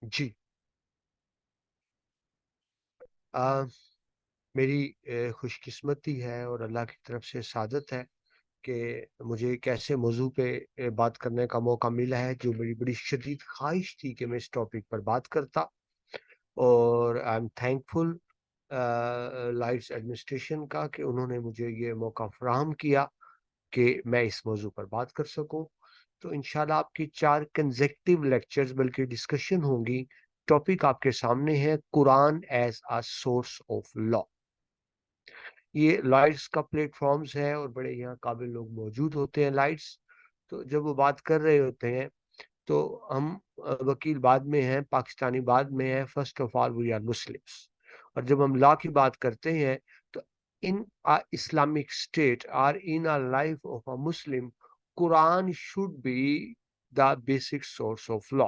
جی آ, میری خوش قسمتی ہے اور اللہ کی طرف سے سعادت ہے کہ مجھے ایک ایسے موضوع پہ بات کرنے کا موقع ملا ہے جو میری بڑی شدید خواہش تھی کہ میں اس ٹاپک پر بات کرتا، اور I am thankful lights administration کا کہ انہوں نے مجھے یہ موقع فراہم کیا کہ میں اس موضوع پر بات کر سکوں۔ تو انشاءاللہ آپ کی 4 کنزیکٹیو لیکچرز بلکہ ڈسکشن ہوں گی۔ ٹاپک آپ کے سامنے ہے Quran as a source of law. یہ لائٹس کا پلیٹ فارمز ہے اور بڑے یہاں قابل لوگ موجود ہوتے ہیں لائٹس، تو جب وہ بات کر رہے ہوتے ہیں تو ہم وکیل بعد میں ہیں، پاکستانی بعد میں ہے، first of all we are Muslims. اور جب ہم لا کی بات کرتے ہیں تو ان اسلامک اسٹیٹ اور in life of a Muslim, Quran should be the basic source of law.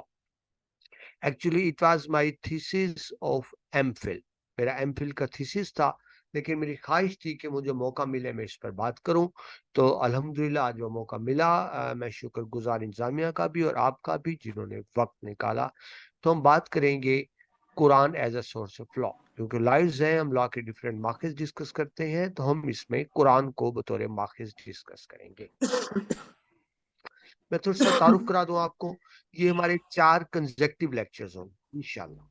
Actually it was my thesis of M Phil, میرا ایم فل کا تھیسس تھا، لیکن میری خواہش تھی کہ مجھے موقع ملے میں اس پر بات کروں، تو الحمدللہ آج وہ موقع ملا۔ میں شکر گزار انتظامیہ کا بھی اور آپ کا بھی جنہوں نے وقت نکالا۔ تو ہم بات کریں گے Quran as a source of law, کیونکہ لائز ہیں، ہم لا کے ڈفرینٹ ماخذ ڈسکس کرتے ہیں، تو ہم اس میں قرآن کو بطور ماخذ ڈسکس کریں گے۔ میں تھوڑا سا تعارف کرا دوں آپ کو، یہ ہمارے 4 کنزیکٹیو لیکچرز ہوں انشاءاللہ۔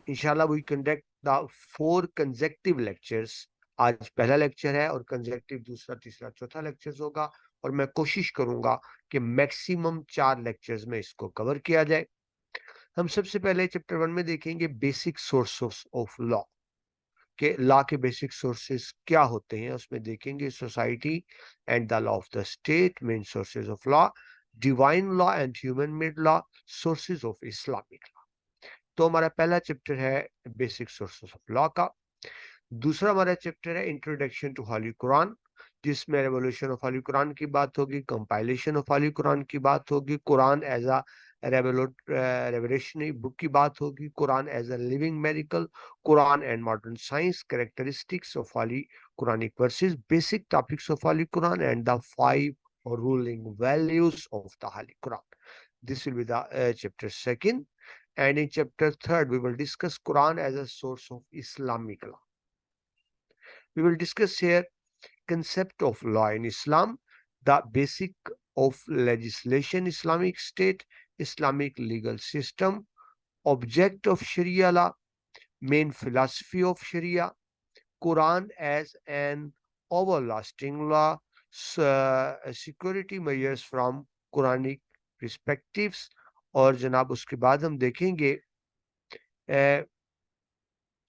انشاءاللہ we conduct the 4 consecutive lectures. آج پہلا لیکچر ہے اور کنزیکٹیو دوسرا تیسرا چوتھا لیکچرز ہوگا، اور میں کوشش کروں گا کہ میکسیمم 4 لیکچرز میں اس کو کور کیا جائے۔ ہم سب سے پہلے چیپٹر 1 میں دیکھیں گے بیسک سورسز آف لا، کہ لا کے بیسک سورسز کیا ہوتے ہیں۔ اس میں دیکھیں گے society and the law of the state, main sources of law, divine law and human made law, sources of Islamic law. تو ہمارا پہلا چیپٹر ہے بیسک سورسز آف لا کا۔ دوسرا ہمارا چیپٹر ہے انٹروڈکشن ٹو ہولی قرآن، جس میں ریولیوشن آف ہولی قرآن کی بات ہوگی، کمپائلیشن آف ہولی قرآن کی بات ہوگی، قرآن ایز اے ریولیشنری بک کی بات ہوگی، Quran as a living miracle, Quran and modern science, characteristics of holy Quranic verses, basic topics of holy Quran and the 5 ruling values of the holy Quran. This will be the chapter 2nd. And in chapter 3rd, we will discuss Quran as a source of Islamic law. We will discuss here concept of law in Islam, the basic of legislation, Islamic state, Islamic legal system, object of Sharia law, main philosophy of Sharia, Quran as an everlasting law, security measures from Quranic perspectives، اور جناب اس کے بعد ہم دیکھیں گے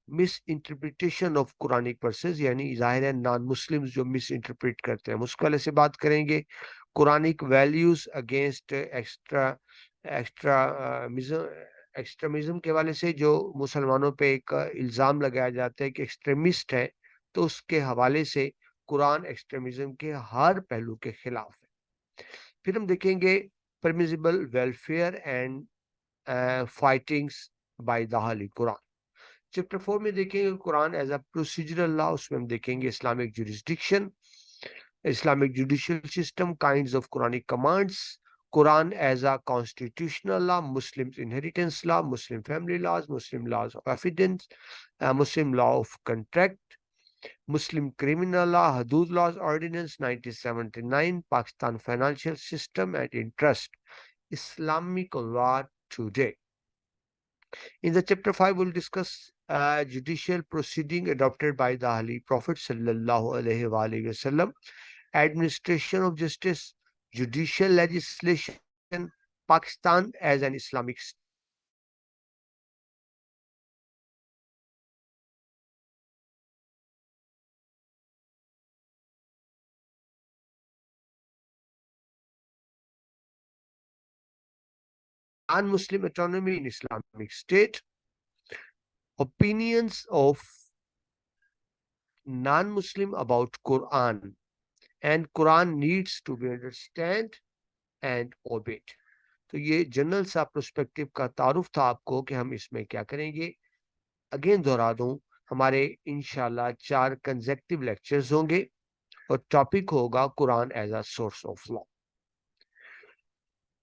مس interpretation of Quranic versus, یعنی ظاہر ہے نان مسلم جو مس انٹرپریٹ کرتے ہیں، اس والے سے بات کریں گے۔ قرآنک ویلیوز اگینسٹ ایکسٹریمزم کے حوالے سے جو مسلمانوں پہ ایک الزام لگایا جاتا ہے کہ ایکسٹریمسٹ ہے، تو اس کے حوالے سے قرآن ایکسٹریمزم کے ہر پہلو کے خلاف ہے۔ پھر ہم دیکھیں گے permissible welfare and fightings by the Holy Quran۔ Chapter 4 میں دیکھیں گے قرآن ایز اے پروسیجرل لا، اس میں ہم دیکھیں گے Islamic jurisdiction, Islamic judicial system, kinds of Quranic commands, Quran as a constitutional law, Muslim inheritance law, Muslim family laws, Muslim laws of evidence, Muslim law of contract, Muslim criminal law, Hudood laws ordinance 1979، Pakistan financial system and interest, Islamic law today. In the chapter 5, we'll discuss judicial proceeding adopted by the Holy Prophet sallallahu alaihi wasallam, administration of justice, judicial legislation, Pakistan as an Islamic state. Non-Muslim autonomy in Islamic State, opinions of non-Muslim about Quran, and Quran needs to be understood and obeyed۔ تو یہ general سا perspective کا تعارف تھا آپ کو کہ ہم اس میں کیا کریں گے۔ اگین دہرا دوں، ہمارے انشاءاللہ 4 کنزیکٹیو لیکچرز ہوں گے اور ٹاپک ہوگا Quran as a source of law.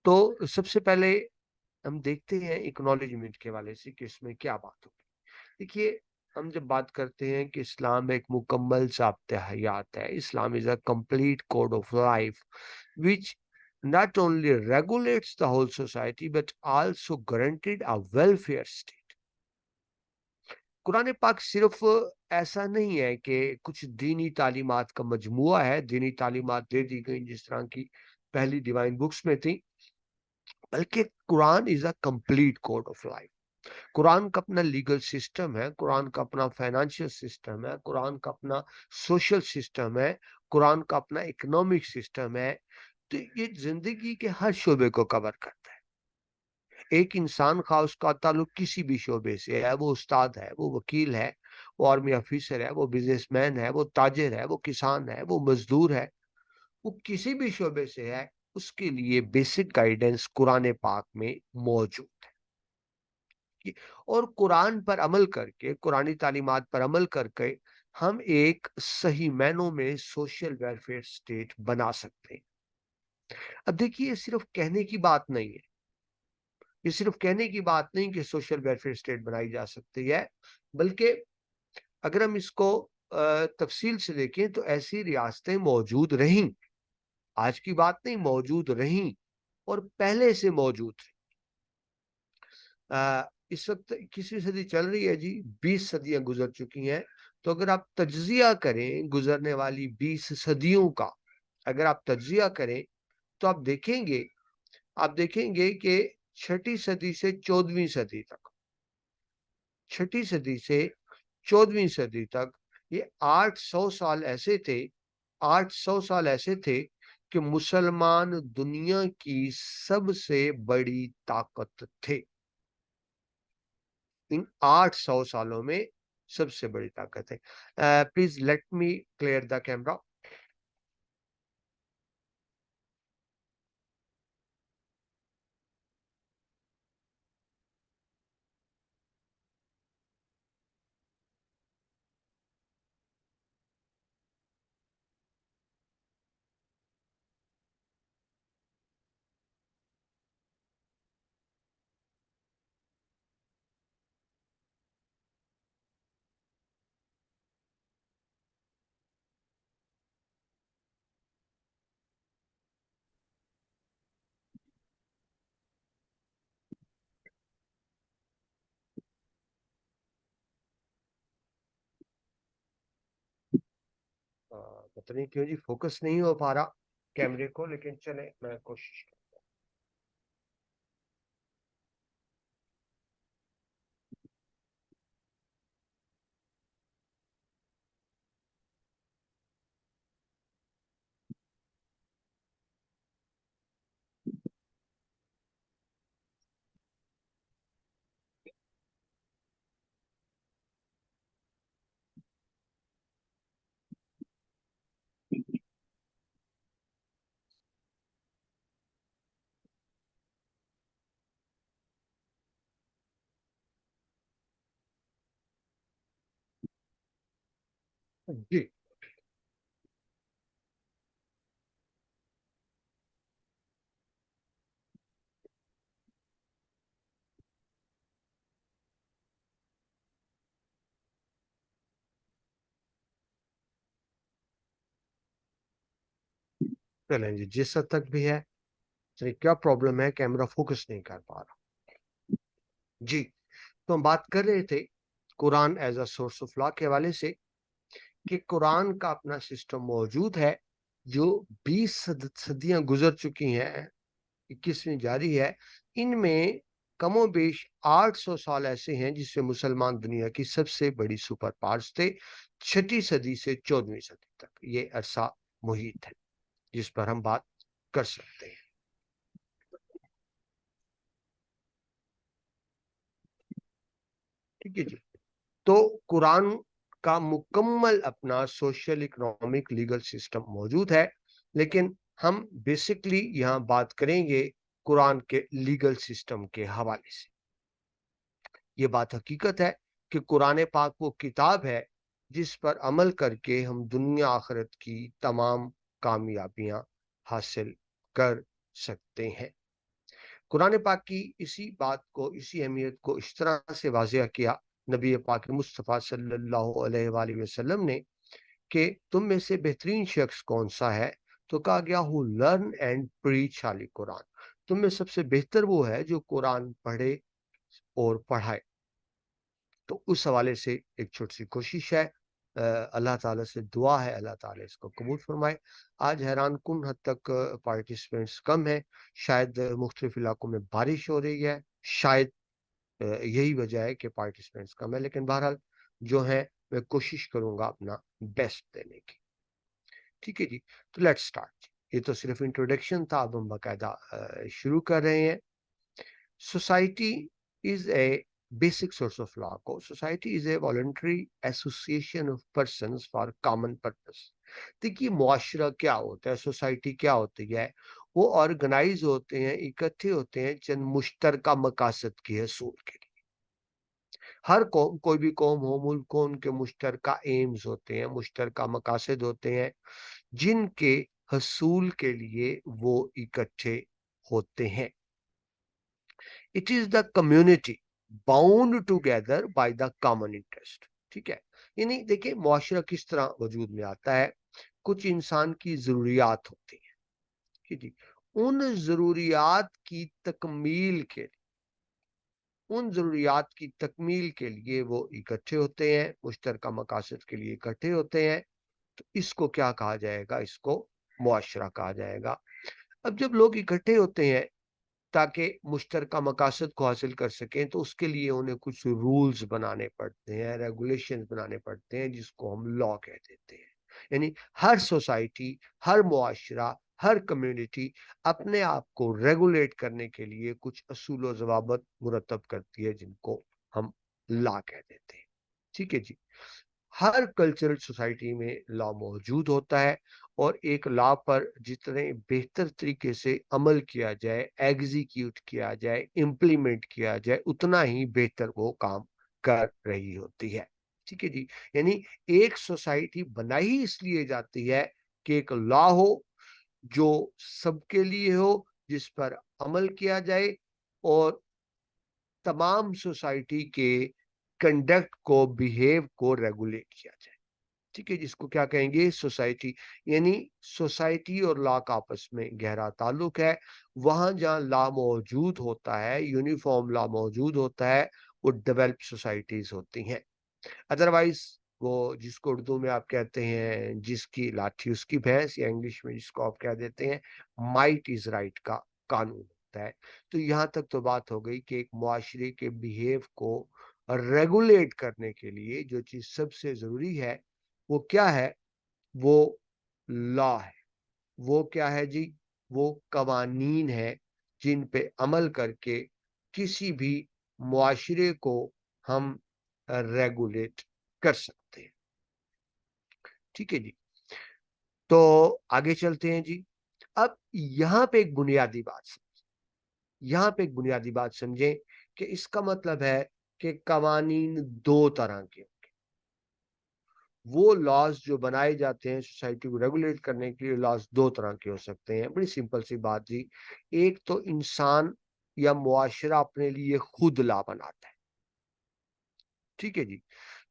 تو سب سے پہلے ہم دیکھتے ہیں اکنالجمنٹ کے والے سے کہ اس میں کیا بات ہوگی. دیکھیے ہم جب بات کرتے ہیں کہ اسلام ایک مکمل ضابطۂ حیات ہے, Islam is a complete code of life which not only regulates the whole society but also guaranteed a welfare state. قرآن پاک صرف ایسا نہیں ہے کہ کچھ دینی تعلیمات کا مجموعہ ہے, دینی تعلیمات دے دی گئی جس طرح کی پہلی ڈیوائن بکس میں تھی, بلکہ Quran is a complete code of life. قرآن کا اپنا لیگل سسٹم ہے, قرآن کا اپنا فائنانشیل سسٹم ہے, قرآن کا اپنا سوشل سسٹم ہے, قرآن کا اپنا اکنامک سسٹم ہے. تو یہ زندگی کے ہر شعبے کو کور کرتا ہے. ایک انسان خواہ اس کا تعلق کسی بھی شعبے سے ہے, وہ استاد ہے, وہ وکیل ہے, وہ آرمی آفیسر ہے, وہ بزنس مین ہے, وہ تاجر ہے, وہ کسان ہے, وہ مزدور ہے, وہ کسی بھی شعبے سے ہے, اس کے لیے بیسک گائیڈنس قرآن پاک میں موجود ہے. اور قرآن پر عمل کر کے, قرآنی تعلیمات پر عمل کر کے ہم ایک صحیح معنوں میں سوشل ویلفیئر سٹیٹ بنا سکتے ہیں. اب دیکھیے یہ صرف کہنے کی بات نہیں ہے, یہ صرف کہنے کی بات نہیں کہ سوشل ویلفیئر سٹیٹ بنائی جا سکتی ہے, بلکہ اگر ہم اس کو تفصیل سے دیکھیں تو ایسی ریاستیں موجود رہیں, آج کی بات نہیں, موجود رہیں اور پہلے سے موجود تھی. اس وقت 21ویں صدی چل رہی ہے جی, 20 صدیاں گزر چکی ہیں. تو اگر آپ تجزیہ کریں گزرنے والی 20 صدیوں کا, اگر آپ تجزیہ کریں تو آپ دیکھیں گے کہ 6 صدی سے 14ویں صدی تک, 6 صدی سے 14ویں صدی تک یہ 800 سال ایسے تھے, 800 سال ایسے تھے کہ مسلمان دنیا کی سب سے بڑی طاقت تھے. ان 800 سالوں میں سب سے بڑی طاقت ہے. Please let me clear the camera. پتہ نہیں کیوں جی فوکس نہیں ہو پا رہا کیمرے کو, لیکن چلے میں کوشش کروں. جی چلیں جی, جس حد تک بھی ہے, چلیے کیا پرابلم ہے, کیمرہ فوکس نہیں کر پا رہا. جی تو ہم بات کر رہے تھے Quran as a source of law کے حوالے سے کہ قرآن کا اپنا سسٹم موجود ہے جو 20 صدیاں گزر چکی ہیں, 21ویں جاری ہے. ان میں کم و بیش 800 سال ایسے ہیں جس میں مسلمان دنیا کی سب سے بڑی سپر پاورز تھے. 6 صدی سے 14ویں صدی تک یہ عرصہ محیط ہے جس پر ہم بات کر سکتے ہیں. ٹھیک ہے جی, تو قرآن کا مکمل اپنا سوشل اکنامک لیگل سسٹم موجود ہے, لیکن ہم بیسکلی یہاں بات کریں گے قرآن کے لیگل سسٹم کے حوالے سے. یہ بات حقیقت ہے کہ قرآن پاک وہ کتاب ہے جس پر عمل کر کے ہم دنیا آخرت کی تمام کامیابیاں حاصل کر سکتے ہیں. قرآن پاک کی اسی بات کو، اسی اہمیت کو اس طرح سے واضح کیا نبی پاک مصطفیٰ صلی اللہ علیہ وآلہ وسلم نے کہ تم میں سے بہترین شخص کون سا ہے؟ تو کہا گیا ہو لرن اینڈ پریچ علی قرآن، تم میں سب سے بہتر وہ ہے جو قرآن پڑھے اور پڑھائے۔ تو اس حوالے سے ایک چھوٹی سی کوشش ہے، اللہ تعالیٰ سے دعا ہے اللہ تعالیٰ اس کو قبول فرمائے۔ آج حیران کن حد تک پارٹیسپینٹس کم ہیں، شاید مختلف علاقوں میں بارش ہو رہی ہے، شاید یہی وجہ ہے کہ پارٹیسپینٹس کم ہے، لیکن بہرحال جو ہے میں کوشش کروں گا اپنا بیسٹ دینے کی۔ ٹھیک ہے جی، تو لیٹ سٹارٹ۔ یہ تو صرف انٹروڈکشن تھا، اب ہم باقاعدہ شروع کر رہے ہیں۔ Society is a basic source of law کو society is a voluntary association of persons for common purpose۔ دیکھیے معاشرہ کیا ہوتا ہے، سوسائٹی کیا ہوتی ہے، وہ آرگنائز ہوتے ہیں، اکٹھے ہوتے ہیں چند مشترکہ مقاصد کے حصول کے لیے۔ ہر قوم، کوئی بھی قوم ہو، ملک ہو، ان کے مشترکہ ایمز ہوتے ہیں، مشترکہ مقاصد ہوتے ہیں جن کے حصول کے لیے وہ اکٹھے ہوتے ہیں۔ It is the community bound together by the common interest۔ ٹھیک ہے، یعنی دیکھیں معاشرہ کس طرح وجود میں آتا ہے، کچھ انسان کی ضروریات ہوتی ہیں، ٹھیک ہے، ان ضروریات کی تکمیل کے لیے، ان ضروریات کی تکمیل کے لیے وہ اکٹھے ہوتے ہیں، مشترکہ مقاصد کے لیے اکٹھے ہوتے ہیں، تو اس کو کیا کہا جائے گا؟ اس کو معاشرہ کہا جائے گا۔ اب جب لوگ اکٹھے ہوتے ہیں تاکہ مشترکہ مقاصد کو حاصل کر سکیں، تو اس کے لیے انہیں کچھ رولز بنانے پڑتے ہیں، ریگولیشنز بنانے پڑتے ہیں، جس کو ہم لا کہہ دیتے ہیں۔ یعنی ہر سوسائٹی، ہر معاشرہ، ہر کمیونٹی اپنے آپ کو ریگولیٹ کرنے کے لیے کچھ اصول و ضوابط مرتب کرتی ہے، جن کو ہم لا کہہ دیتے ہیں۔ ٹھیک ہے جی، ہر کلچرل سوسائٹی میں لا موجود ہوتا ہے، اور ایک لا پر جتنے بہتر طریقے سے عمل کیا جائے، ایگزیکیوٹ کیا جائے، امپلیمنٹ کیا جائے، اتنا ہی بہتر وہ کام کر رہی ہوتی ہے۔ ٹھیک ہے جی، یعنی ایک سوسائٹی بنائی اس لیے جاتی ہے کہ ایک لا ہو جو سب کے لیے ہو، جس پر عمل کیا جائے، اور تمام سوسائٹی کے کنڈکٹ کو، بیہیو کو ریگولیٹ کیا جائے۔ ٹھیک ہے، جس کو کیا کہیں گے؟ سوسائٹی۔ یعنی سوسائٹی اور لا کا آپس میں گہرا تعلق ہے۔ وہاں جہاں لا موجود ہوتا ہے، یونیفارم لا موجود ہوتا ہے، وہ ڈیولپ سوسائٹیز ہوتی ہیں۔ ادروائز وہ جس کو اردو میں آپ کہتے ہیں جس کی لاٹھی اس کی بھینس، یا انگلش میں جس کو آپ کہہ دیتے ہیں مائٹ از رائٹ کا قانون ہوتا ہے۔ تو یہاں تک تو بات ہو گئی کہ ایک معاشرے کے بیہیو کو ریگولیٹ کرنے کے لیے جو چیز سب سے ضروری ہے وہ کیا ہے؟ وہ لا ہے۔ وہ کیا ہے جی؟ وہ قوانین ہے جن پہ عمل کر کے کسی بھی معاشرے کو ہم ریگولیٹ کر سکتے ہیں۔ ٹھیک ہے جی، تو آگے چلتے ہیں جی۔ اب یہاں پہ ایک بنیادی بات سمجھیں کہ اس کا مطلب ہے کہ قوانین دو طرح کے، وہ لاز جو بنائے جاتے ہیں سوسائٹی کو ریگولیٹ کرنے کے لیے، لاز دو طرح کے ہو سکتے ہیں۔ بڑی سمپل سی بات جی، ایک تو انسان یا معاشرہ اپنے لیے خود لا بناتا ہے، ٹھیک ہے جی۔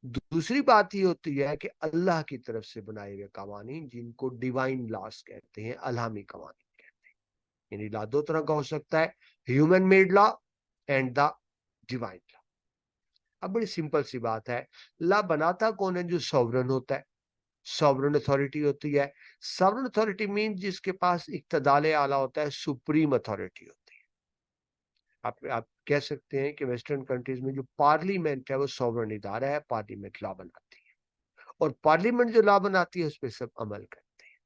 دوسری بات یہ ہوتی ہے کہ اللہ کی طرف سے بنائے ہوئے قوانین، جن کو ڈیوائن لاز کہتے ہیں، الہامی قوانین کہتے ہیں۔ یعنی لا دو طرح کا ہو سکتا ہے، human made law and the divine law. اب بڑی سمپل سی بات ہے، لا بناتا کون ہے؟ جو سوورن ہوتا ہے، سوورن اتھارٹی ہوتی ہے۔ سوورن اتھارٹی مین جس کے پاس اقتدار اعلیٰ ہوتا ہے، سپریم اتھارٹی ہوتی ہے۔ آپ کہہ سکتے ہیں کہ ویسٹرن کنٹریز میں جو پارلیمنٹ ہے وہ سوورن ادارہ ہے، پارلیمنٹ لا بناتی ہے، اور پارلیمنٹ جو لا بناتی ہے اس پہ سب عمل کرتے ہیں۔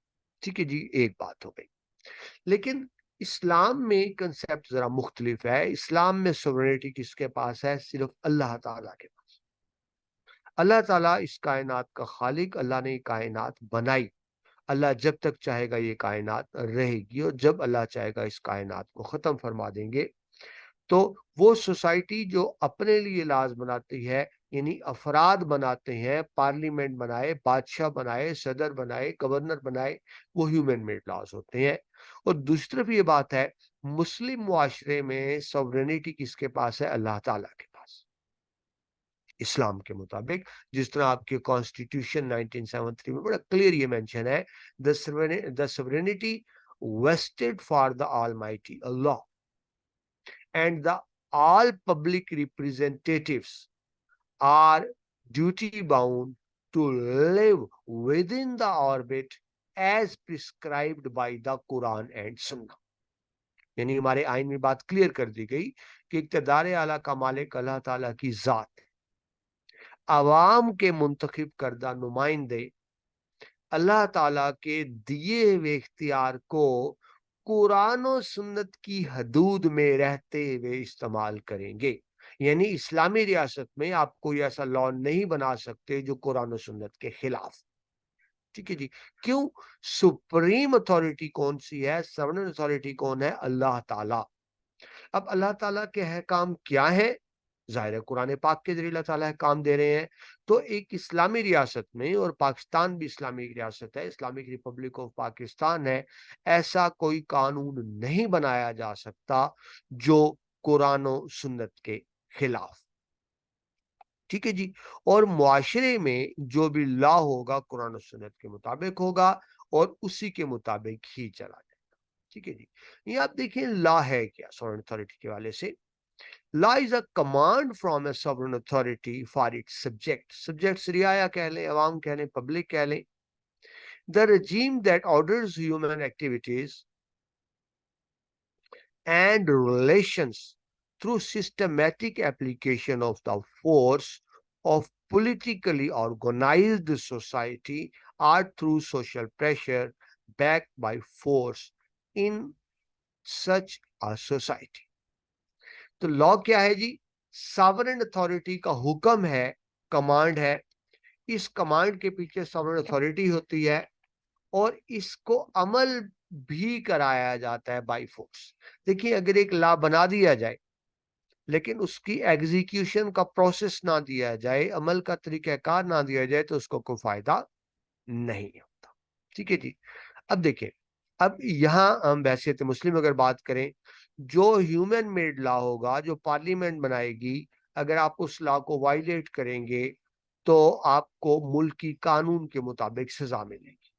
ٹھیک ہے جی، ایک بات ہو گئی۔ لیکن اسلام میں کنسیپٹ ذرا مختلف ہے۔ اسلام میں سوورنٹی کس کے پاس ہے؟ صرف اللہ تعالیٰ کے پاس۔ اللہ تعالیٰ اس کائنات کا خالق، اللہ نے یہ کائنات بنائی۔ اللہ جب تک چاہے گا یہ کائنات رہے گی، اور جب اللہ چاہے گا اس کائنات کو ختم فرما دیں گے۔ تو وہ سوسائٹی جو اپنے لیے لاز بناتی ہے، یعنی افراد بناتے ہیں، پارلیمنٹ بنائے، بادشاہ بنائے، صدر بنائے، گورنر بنائے، وہ ہیومن میڈ لاز ہوتے ہیں۔ اور دوسری طرف یہ بات ہے، مسلم معاشرے میں سورینٹی کس کے پاس ہے؟ اللہ تعالیٰ کے پاس، اسلام کے مطابق. جس طرح آپ کے کانسٹیٹیوشن 1973 میں بڑا کلیئر یہ مینشن ہے، the sovereignty vested for the Almighty Allah and the all public representatives are duty bound to live within the orbit as prescribed by the Quran and Sunnah. یعنی ہمارے آئین میں بات کلیئر کر دی گئی کہ اقتدار اعلیٰ کا مالک اللہ تعالیٰ کی ذات ہے. عوام کے منتخب کردہ نمائندے اللہ تعالیٰ کے دیے ہوئے اختیار کو قرآن و سنت کی حدود میں رہتے ہوئے استعمال کریں گے. یعنی اسلامی ریاست میں آپ کوئی ایسا لا نہیں بنا سکتے جو قرآن و سنت کے خلاف. ٹھیک ہے جی. کیوں؟ سپریم اتھارٹی کون سی ہے؟ سورن اتھارٹی کون ہے؟ اللہ تعالیٰ. اب اللہ تعالیٰ کے احکام کیا ہیں؟ ظاہر ہے قرآن پاک کے ذریعے اللہ تعالیٰ احکام دے رہے ہیں. تو ایک اسلامی ریاست میں، اور پاکستان بھی اسلامی ریاست ہے، اسلامک ریپبلک آف پاکستان ہے، ایسا کوئی قانون نہیں بنایا جا سکتا جو قرآن و سنت کے خلاف. ٹھیک ہے جی. اور معاشرے میں جو بھی لا ہوگا قرآن و سنت کے مطابق ہوگا اور اسی کے مطابق ہی چلا جائے گا. ٹھیک ہے جی. یہ آپ دیکھیں لا ہے کیا سورن اتھارٹی کے والے سے. Law is a command from a sovereign authority for its subjects. Subjects رعایا کہہ لیں، عوام کہہ لیں، پبلک کہہ لیں. The regime that orders human activities and relations through systematic application of the force of politically organized society or through social pressure backed by force in such a society. تو لا کیا ہے جی؟ ساورن اتھارٹی کا حکم ہے، command ہے. اس command کے پیچھے sovereign authority ہوتی ہے اور اس کو عمل بھی کرایا جاتا ہے بائی فورس. دیکھیے اگر ایک لا بنا دیا جائے لیکن اس کی ایگزیکیوشن کا پروسیس نہ دیا جائے، عمل کا طریقہ کار نہ دیا جائے، تو اس کو کوئی فائدہ نہیں ہوتا. ٹھیک ہے جی. اب دیکھیں، اب یہاں ہم بحثیت مسلم اگر بات کریں، جو ہیومن میڈ لا ہوگا، جو پارلیمنٹ بنائے گی، اگر آپ اس لا کو وائلیٹ کریں گے تو آپ کو ملکی قانون کے مطابق سزا ملے گی.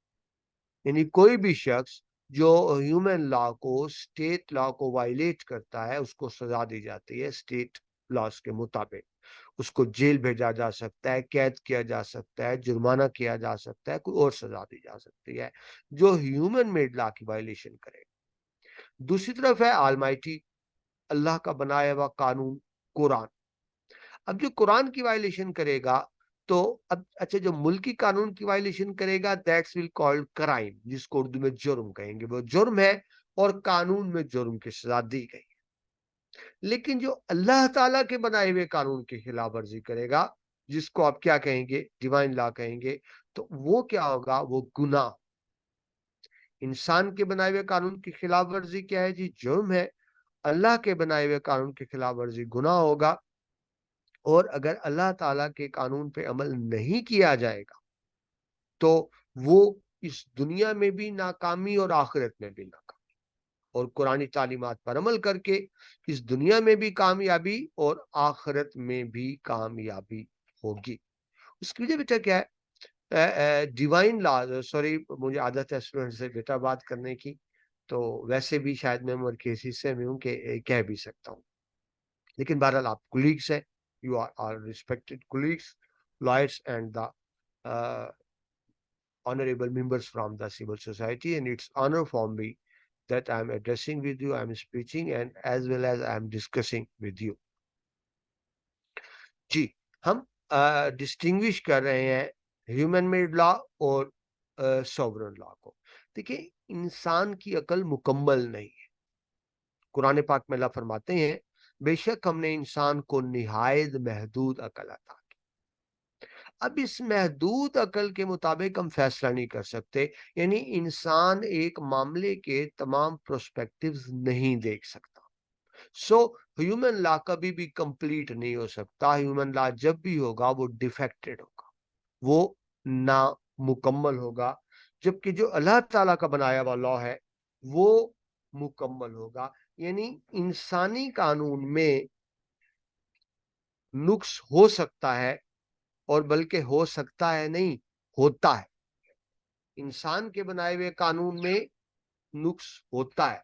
یعنی کوئی بھی شخص جو ہیومن لا کو، اسٹیٹ لا کو وائلیٹ کرتا ہے، اس کو سزا دی جاتی ہے اسٹیٹ لاس کے مطابق. اس کو جیل بھیجا جا سکتا ہے، قید کیا جا سکتا ہے، جرمانہ کیا جا سکتا ہے، کوئی اور سزا دی جا سکتی ہے جو ہیومن میڈ لا کی وائلیشن کرے. دوسری طرف ہے آلمائٹی، اللہ کا بنایا ہوا قانون قرآن. اب جو قرآن کی وائلیشن کرے گا تو اب اچھا جو ملکی قانون کی وائلیشن کرے گا دیٹس ول کالڈ کرائم، جس کو اردو میں جرم کہیں گے. وہ جرم ہے اور قانون میں جرم کی سزا دی گئی. لیکن جو اللہ تعالیٰ کے بنائے ہوئے قانون کی خلاف ورزی کرے گا، جس کو آپ کیا کہیں گے؟ ڈیوائن لا کہیں گے، تو وہ کیا ہوگا؟ وہ گناہ. انسان کے بنائے ہوئے قانون کی خلاف ورزی کیا ہے جی؟ جرم ہے. اللہ کے بنائے ہوئے قانون کی خلاف ورزی گناہ ہوگا. اور اگر اللہ تعالیٰ کے قانون پہ عمل نہیں کیا جائے گا تو وہ اس دنیا میں بھی ناکامی اور آخرت میں بھی ناکامی. اور قرآنی تعلیمات پر عمل کر کے اس دنیا میں بھی کامیابی اور آخرت میں بھی کامیابی ہوگی. اس کی وجہ بیٹا کیا ہے؟ ڈیوائن لا. سوری مجھے عادت ہے اسٹوڈنٹ سے بیٹا بات کرنے کی، تو ویسے بھی شاید میں عمر کے اس حصے میں ہوں کہ کہہ بھی سکتا ہوں. لیکن بہرحال آپ کولیگس ہیں، you are respected colleagues, lawyers and the honorable members from the civil society, and it's honor for me that I'm addressing with you, I'm speaking, and as well as I'm discussing with you. جی ہم distinguish کر رہے ہیں human made لا اور sovereign لا کو. دیکھیں انسان کی عقل مکمل نہیں ہے. قرآن پاک میں اللہ فرماتے ہیں بے شک ہم نے انسان کو نہایت محدود عقل عطا کی. اب اس محدود عقل کے مطابق ہم فیصلہ نہیں کر سکتے. یعنی انسان ایک معاملے کے تمام پروسپیکٹیوز نہیں دیکھ سکتا. سو ہیومن لا کبھی بھی کمپلیٹ نہیں ہو سکتا. ہیومن لا جب بھی ہوگا وہ ڈیفیکٹڈ ہوگا، وہ نامکمل ہوگا. جبکہ جو اللہ تعالیٰ کا بنایا ہوا لا ہے وہ مکمل ہوگا. یعنی انسانی قانون میں نقص ہو سکتا ہے, اور بلکہ ہو سکتا ہے نہیں, ہوتا ہے. انسان کے بنائے ہوئے قانون میں نقص ہوتا ہے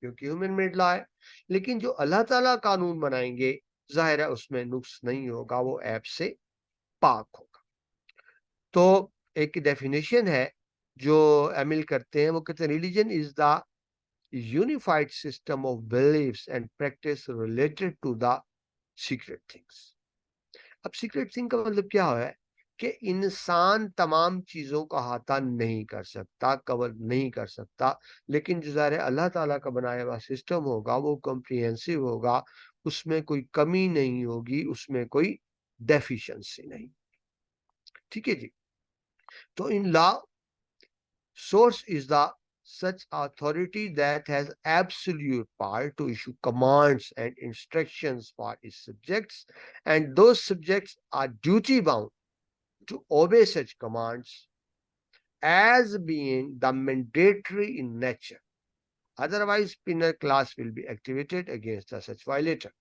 کیونکہ ہیومن میڈ لا ہے, لیکن جو اللہ تعالیٰ قانون بنائیں گے ظاہر ہے اس میں نقص نہیں ہوگا, وہ عیب سے پاک ہوگا. تو ایک ڈیفینیشن ہے جو ایمل کرتے ہیں, وہ کہتے ہیں religion is the unified system of beliefs and practice related to the secret things. اب سیکرٹ تھنگ کا مطلب کیا ہے کہ انسان تمام چیزوں کا احاطہ نہیں کر سکتا, کور نہیں کر سکتا, لیکن جو ظاہر اللہ تعالیٰ کا بنایا ہوا سسٹم ہوگا وہ کمپریہنسو ہوگا, اس میں کوئی کمی نہیں ہوگی, اس میں کوئی ڈیفیشنسی نہیں. ٹھیک ہے جی. تو ان لا source is the such authority that has absolute power to issue commands and instructions for its subjects, and those subjects are duty bound to obey such commands as being the mandatory in nature. Otherwise, penal clause will be activated against the such violator.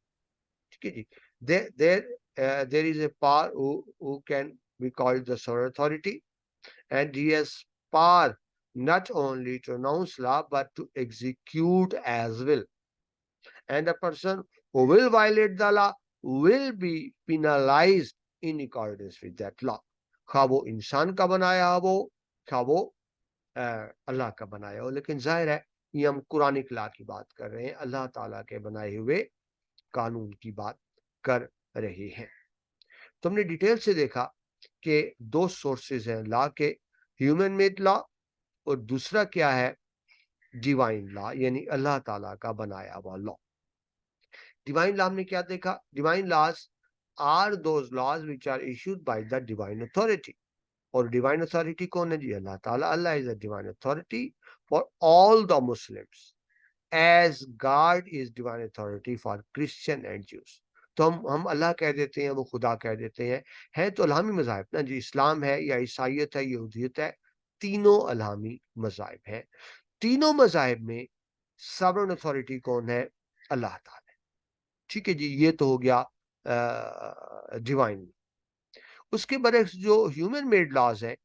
Okay. There is a power who can be called the sole authority, and he has power not only to announce law but to execute as well. And a person who will violate the law will be penalized in accordance with that law. خواہ وہ انسان کا بنایا ہو, خواہ وہ اللہ کا بنایا ہو. لیکن ظاہر ہے یہ ہم قرآن لا کی بات کر رہے ہیں, اللہ تعالیٰ کے بنائے ہوئے قانون کی بات کر رہے ہیں. تو ہم نے ڈیٹیل سے دیکھا کہ دو سورسز ہیں لا کے, ہیومن میڈ لا اور دوسرا کیا ہے, ڈیوائن لا, یعنی اللہ تعالیٰ کا بنایا ہوا لا. ڈیوائن لا ہم نے کیا دیکھا, divine laws are those laws which are issued by the divine authority. اور ڈیوائن اتھارٹی کون ہے جی, اللہ تعالیٰ. Allah is a divine authority for all the Muslims as God is divine authority for Christian and Jews. تو ہم اللہ کہہ دیتے ہیں, وہ خدا کہہ دیتے ہیں تو الہامی مذاہب نا جی, اسلام ہے یا عیسائیت ہے, یہودیت ہے, تینوں الہامی مذاہب ہیں. تینوں مذاہب میں سورن اتھارٹی کون ہے, اللہ تعالیٰ. ٹھیک ہے جی, یہ تو ہو گیا ڈیوائن. اس کے برعکس جو ہیومن میڈ لاز ہیں,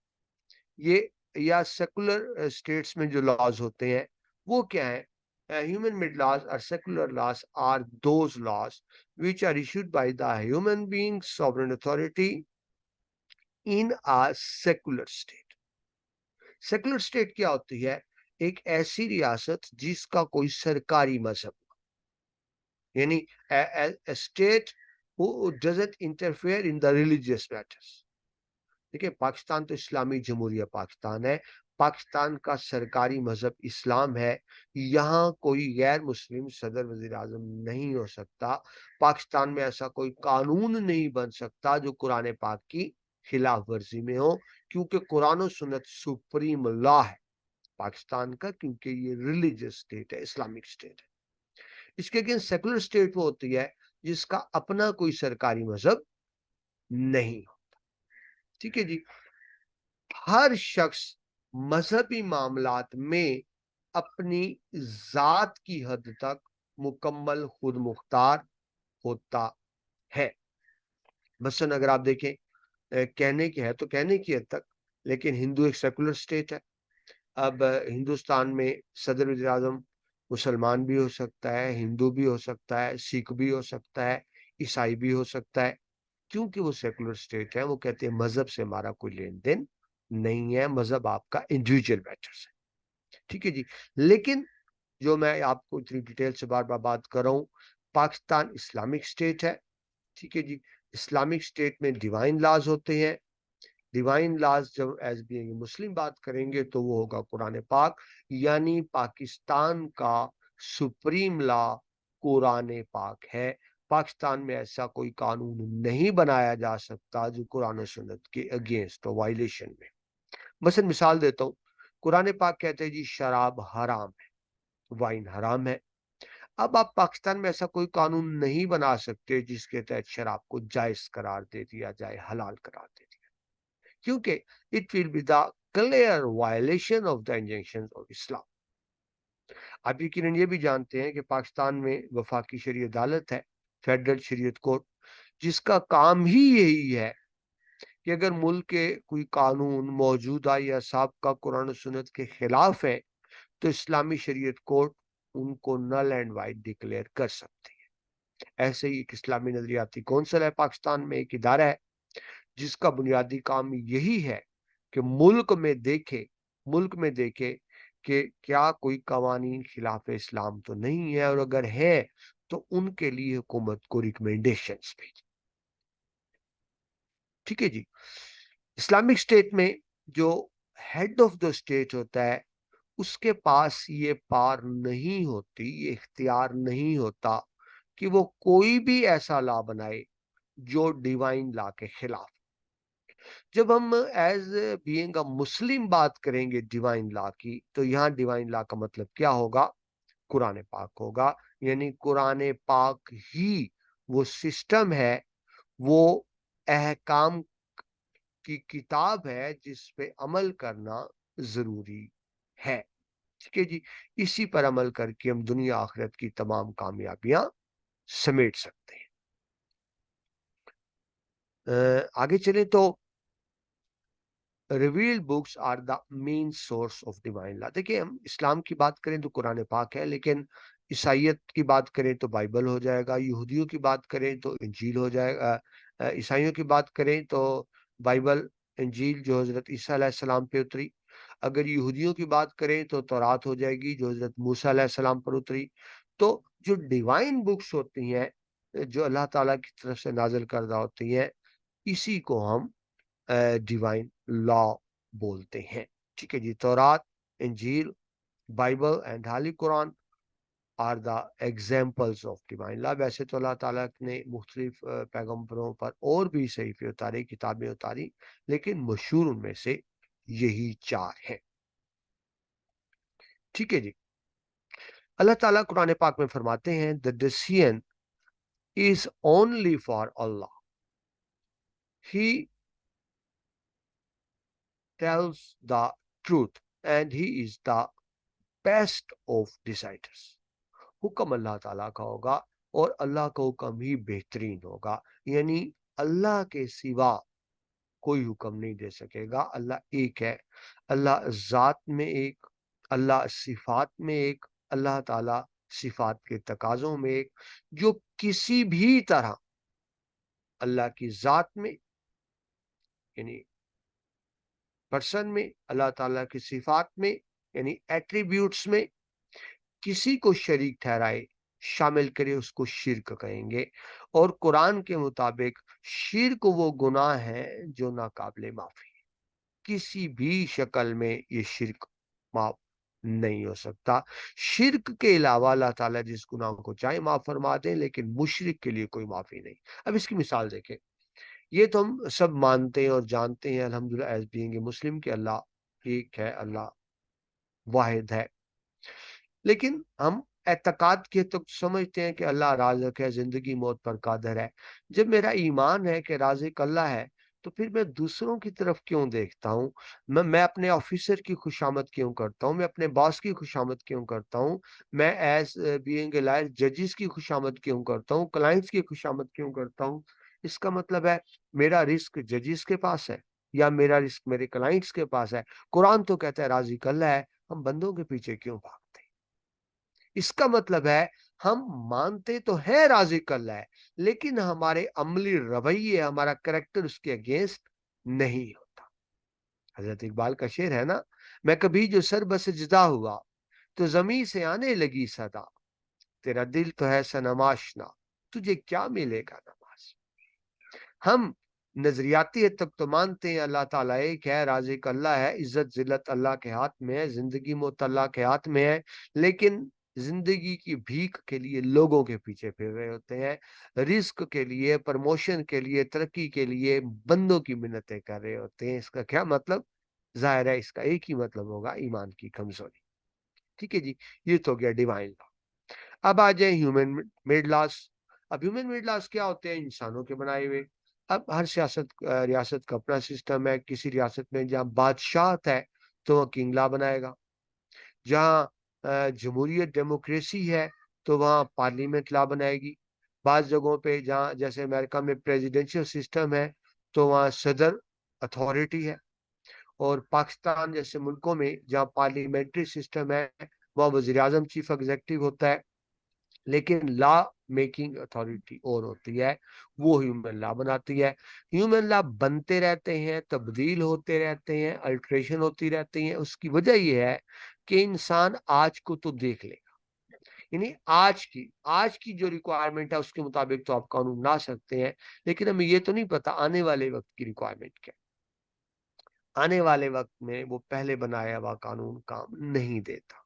یہ یا سیکولر اسٹیٹس میں جو لاز ہوتے ہیں وہ کیا ہیں, human made laws or secular laws are those laws which are issued by the human being's sovereign authority in a secular state. Secular state کیا ہوتی ہے, ایک ایسی ریاست جس کا کوئی سرکاری مذہب, یعنی a state who doesn't interfere in the religious matters. دیکھیں پاکستان تو اسلامی جمہوریہ پاکستان ہے, پاکستان کا سرکاری مذہب اسلام ہے, یہاں کوئی غیر مسلم صدر وزیر اعظم نہیں ہو سکتا. پاکستان میں ایسا کوئی قانون نہیں بن سکتا جو قرآن پاک کی خلاف ورزی میں ہو, کیونکہ قرآن و سنت سپریم لا ہے پاکستان کا, کیونکہ یہ ریلیجیس اسٹیٹ ہے, اسلامک اسٹیٹ ہے. اس کے اگینسٹ سیکولر اسٹیٹ وہ ہوتی ہے جس کا اپنا کوئی سرکاری مذہب نہیں ہوتا. ٹھیک ہے جی. ہر شخص مذہبی معاملات میں اپنی ذات کی حد تک مکمل خود مختار ہوتا ہے. مثلاً اگر آپ دیکھیں, کہنے کی ہے تو کہنے کی حد تک, لیکن ہندو ایک سیکولر اسٹیٹ ہے. اب ہندوستان میں صدر وزیر اعظم مسلمان بھی ہو سکتا ہے, ہندو بھی ہو سکتا ہے, سکھ بھی ہو سکتا ہے, عیسائی بھی ہو سکتا ہے, کیونکہ وہ سیکولر اسٹیٹ ہے. وہ کہتے ہیں مذہب سے ہمارا کوئی لین دین نہیں ہے, مذہب آپ کا انڈیویجول میٹرز ہے. ٹھیک ہے جی. لیکن جو میں آپ کو اتنی ڈیٹیل سے بار بار بات کر رہا ہوں, پاکستان اسلامک اسٹیٹ ہے. ٹھیک ہے جی. اسلامک اسٹیٹ میں ڈیوائن لاز ہوتے ہیں. ڈیوائن لاز جب ایز بینگ مسلم بات کریں گے تو وہ ہوگا قرآن پاک, یعنی پاکستان کا سپریم لا قرآن پاک ہے. پاکستان میں ایسا کوئی قانون نہیں بنایا جا سکتا جو قرآن و سنت کے اگینسٹ ہو, وائلیشن میں. مثلا مثال دیتا ہوں, قرآن پاک کہتے ہیں جی شراب حرام ہے, وائن حرام ہے. اب آپ پاکستان میں ایسا کوئی قانون نہیں بنا سکتے جس کے تحت شراب کو جائز قرار دے دیا جائے, حلال قرار دے دیا, کیونکہ it will be the clear violation of the injunctions of Islam. آپ یقیناً یہ بھی جانتے ہیں کہ پاکستان میں وفاقی شرعی عدالت ہے، فیڈرل شریعت کورٹ، جس کا کام ہی یہی ہے کہ اگر ملک کے کوئی قانون موجودہ یا سابقہ قرآن و سنت کے خلاف ہے تو اسلامی شریعت کورٹ ان کو نل اینڈ وائڈ ڈکلیئر کر سکتی ہے۔ ایسے ہی ایک اسلامی نظریاتی کونسل ہے پاکستان میں، ایک ادارہ ہے جس کا بنیادی کام یہی ہے کہ ملک میں دیکھے کہ کیا کوئی قوانین خلاف اسلام تو نہیں ہے، اور اگر ہے تو ان کے لیے حکومت کو ریکمینڈیشنز بھیجے۔ ٹھیک ہے جی۔ اسلامک اسٹیٹ میں جو ہیڈ آف دا اسٹیٹ ہوتا ہے اس کے پاس یہ پار نہیں ہوتی، یہ اختیار نہیں ہوتا کہ وہ کوئی بھی ایسا لا بنائے جو ڈیوائن لا کے خلاف۔ جب ہم ایز بینگ اے مسلم بات کریں گے ڈیوائن لا کی، تو یہاں ڈیوائن لا کا مطلب کیا ہوگا؟ قرآن پاک ہوگا، یعنی قرآن پاک ہی وہ سسٹم ہے، وہ احکام کی کتاب ہے جس پہ عمل کرنا ضروری ہے۔ ٹھیک ہے جی، اسی پر عمل کر کے ہم دنیا آخرت کی تمام کامیابیاں سمیٹ سکتے ہیں۔ آگے چلیں تو revealed books are the main source of divine law. دیکھیں، ہم اسلام کی بات کریں تو قرآن پاک ہے، لیکن عیسائیت کی بات کریں تو بائبل ہو جائے گا، یہودیوں کی بات کریں تو انجیل ہو جائے گا، عیسائیوں کی بات کریں تو بائبل، انجیل جو حضرت عیسیٰ علیہ السلام پہ اتری، اگر یہودیوں کی بات کریں تو تورات ہو جائے گی جو حضرت موسیٰ علیہ السلام پر اتری۔ تو جو ڈیوائن بکس ہوتی ہیں، جو اللہ تعالیٰ کی طرف سے نازل کردہ ہوتی ہیں، اسی کو ہم ڈیوائن لا بولتے ہیں۔ ٹھیک ہے جی، تورات، انجیل، Bible and holy Quran are the examples of divine law. ویسے تو اللہ تعالیٰ نے مختلف پیغمبروں پر اور بھی صحیفے اتارے، کتابیں اتاری، لیکن مشہور ان میں سے یہی 4 ہیں۔ ٹھیک ہے جی، اللہ تعالیٰ قرآن پاک میں فرماتے ہیں the decision is only for Allah. He tells the truth and he is the best of deciders. حکم اللہ تعالیٰ کا ہوگا اور اللہ کا حکم ہی بہترین ہوگا، یعنی اللہ کے سوا کوئی حکم نہیں دے سکے گا۔ اللہ ایک ہے، اللہ ذات میں ایک، اللہ صفات میں ایک، اللہ تعالیٰ صفات کے تقاضوں میں ایک، جو کسی بھی طرح اللہ کی ذات میں یعنی پرسن میں، اللہ تعالیٰ کی صفات میں یعنی ایٹریبیوٹس میں کسی کو شریک ٹھہرائے، شامل کرے، اس کو شرک کہیں گے۔ اور قرآن کے مطابق شرک وہ گناہ ہے جو ناقابل معافی ہے، کسی بھی شکل میں یہ شرک معاف نہیں ہو سکتا۔ شرک کے علاوہ اللہ تعالیٰ جس گناہ کو چاہے معاف فرما دیں، لیکن مشرک کے لیے کوئی معافی نہیں۔ اب اس کی مثال دیکھیں، یہ تو ہم سب مانتے ہیں اور جانتے ہیں الحمدللہ ایز بینگ اے مسلم کہ اللہ ایک ہے، اللہ واحد ہے، لیکن ہم اعتقاد کے تو سمجھتے ہیں کہ اللہ رازق ہے، زندگی موت پر قادر ہے۔ جب میرا ایمان ہے کہ رازق اللہ ہے تو پھر میں دوسروں کی طرف کیوں دیکھتا ہوں؟ میں اپنے آفیسر کی خوشامد کیوں کرتا ہوں؟ میں اپنے باس کی خوشامد کیوں کرتا ہوں؟ میں ایز بینگ اے لائر ججز کی خوشامد کیوں کرتا ہوں؟ کلائنٹس کی خوشامد کیوں کرتا ہوں؟ اس کا مطلب ہے میرا رزق ججز کے پاس ہے یا میرا رزق میرے کلائنٹس کے پاس ہے؟ قرآن تو کہتا ہے رازق اللہ ہے، ہم بندوں کے پیچھے کیوں بھاگتے ہیں؟ اس کا مطلب ہے ہم مانتے تو ہے رازق اللہ ہے، لیکن ہمارے عملی رویے، ہمارا کریکٹر اس کے اگینسٹ نہیں ہوتا۔ حضرت اقبال کا شعر ہے نا، میں کبھی جو سر بسجدہ ہوا تو زمین سے آنے لگی صدا، تیرا دل تو ہے صنم آشنا، تجھے کیا ملے گا نماز۔ ہم نظریاتی حد تک تو مانتے ہیں اللہ تعالیٰ ایک ہے، رازق اللہ ہے، عزت ذلت اللہ کے ہاتھ میں ہے، زندگی موت اللہ کے ہاتھ میں ہے، لیکن زندگی کی بھیک کے لیے لوگوں کے پیچھے پھر رہے ہوتے ہیں، رزق کے لیے، پرموشن کے لیے، ترقی کے لیے بندوں کی منتیں کر رہے ہوتے ہیں۔ اس کا کیا مطلب؟ ظاہر ہے اس کا ایک ہی مطلب ہوگا، ایمان کی کمزوری۔ ٹھیک ہے جی، یہ تو گیا ڈیوائن لا۔ اب آ جائیں ہیومن میڈ لاس۔ اب ہیومن میڈ لاس کیا ہوتے ہیں؟ انسانوں کے بنائے ہوئے۔ اب ہر ریاست کا اپنا سسٹم ہے۔ کسی ریاست میں جہاں بادشاہت ہے تو وہ کنگ لا بنائے گا، جہاں جمہوریت ڈیموکریسی ہے تو وہاں پارلیمنٹ لا بنائے گی. بعض جگہوں پہ جہاں جیسے امریکہ میں پریزیڈنشل سسٹم ہے تو وہاں صدر اتھارٹی ہے. اور پاکستان جیسے ملکوں میں جہاں پارلیمنٹری سسٹم ہے وہاں وزیر اعظم چیف ایگزیکٹو ہوتا ہے. لیکن لا میکنگ اتھارٹی اور ہوتی ہے, وہ ہیومن لا بناتی ہے. ہیومن لا بنتے رہتے ہیں, تبدیل ہوتے رہتے ہیں, الٹریشن ہوتی رہتی ہیں. اس کی وجہ یہ ہے کہ انسان آج کو تو دیکھ لے گا, یعنی آج کی جو ریکوائرمنٹ ہے اس کے مطابق تو آپ قانون لا سکتے ہیں, لیکن ہمیں یہ تو نہیں پتا آنے والے وقت کی ریکوائرمنٹ کیا. آنے والے وقت میں وہ پہلے بنایا ہوا قانون کام نہیں دیتا,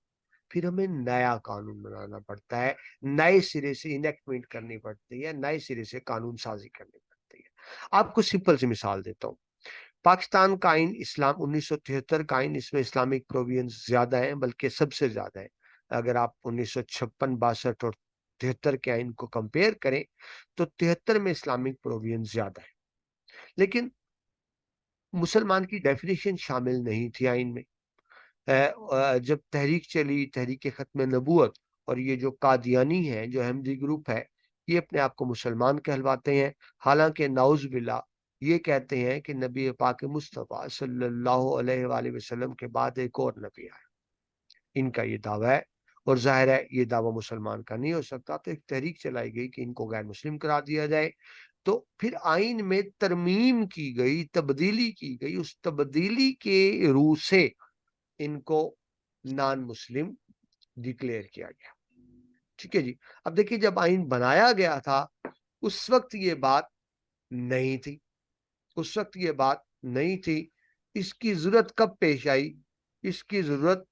پھر ہمیں نیا قانون بنانا پڑتا ہے, نئے سرے سے انیکٹمنٹ کرنی پڑتی ہے, نئے سرے سے قانون سازی کرنی پڑتی ہے. آپ کو سمپل سی مثال دیتا ہوں. پاکستان کا آئین اسلام 1973 کا آئین, اس میں اسلامک پروویژنز زیادہ ہیں, بلکہ سب سے زیادہ ہے. اگر آپ 1956, 62 اور 73 کے آئین کو کمپیئر کریں تو 73 میں اسلامک پروویژنز زیادہ ہے. لیکن مسلمان کی ڈیفینیشن شامل نہیں تھی آئین میں. جب تحریک چلی, تحریک ختم نبوت, اور یہ جو قادیانی ہے, جو احمدی گروپ ہے, یہ اپنے آپ کو مسلمان کہلواتے ہیں, حالانکہ نعوذ باللہ یہ کہتے ہیں کہ نبی پاک مصطفیٰ صلی اللہ علیہ وآلہ وسلم کے بعد ایک اور نبی آیا. ان کا یہ دعویٰ ہے, اور ظاہر ہے یہ دعویٰ مسلمان کا نہیں ہو سکتا, تو ایک تحریک چلائی گئی کہ ان کو غیر مسلم قرار دیا جائے. تو پھر آئین میں ترمیم کی گئی, تبدیلی کی گئی, اس تبدیلی کے روح سے ان کو نان مسلم ڈکلیئر کیا گیا. ٹھیک ہے جی. اب دیکھیے جب آئین بنایا گیا تھا اس وقت یہ بات نہیں تھی, اس وقت یہ بات نہیں تھی. اس کی ضرورت کب پیش آئی؟ اس کی ضرورت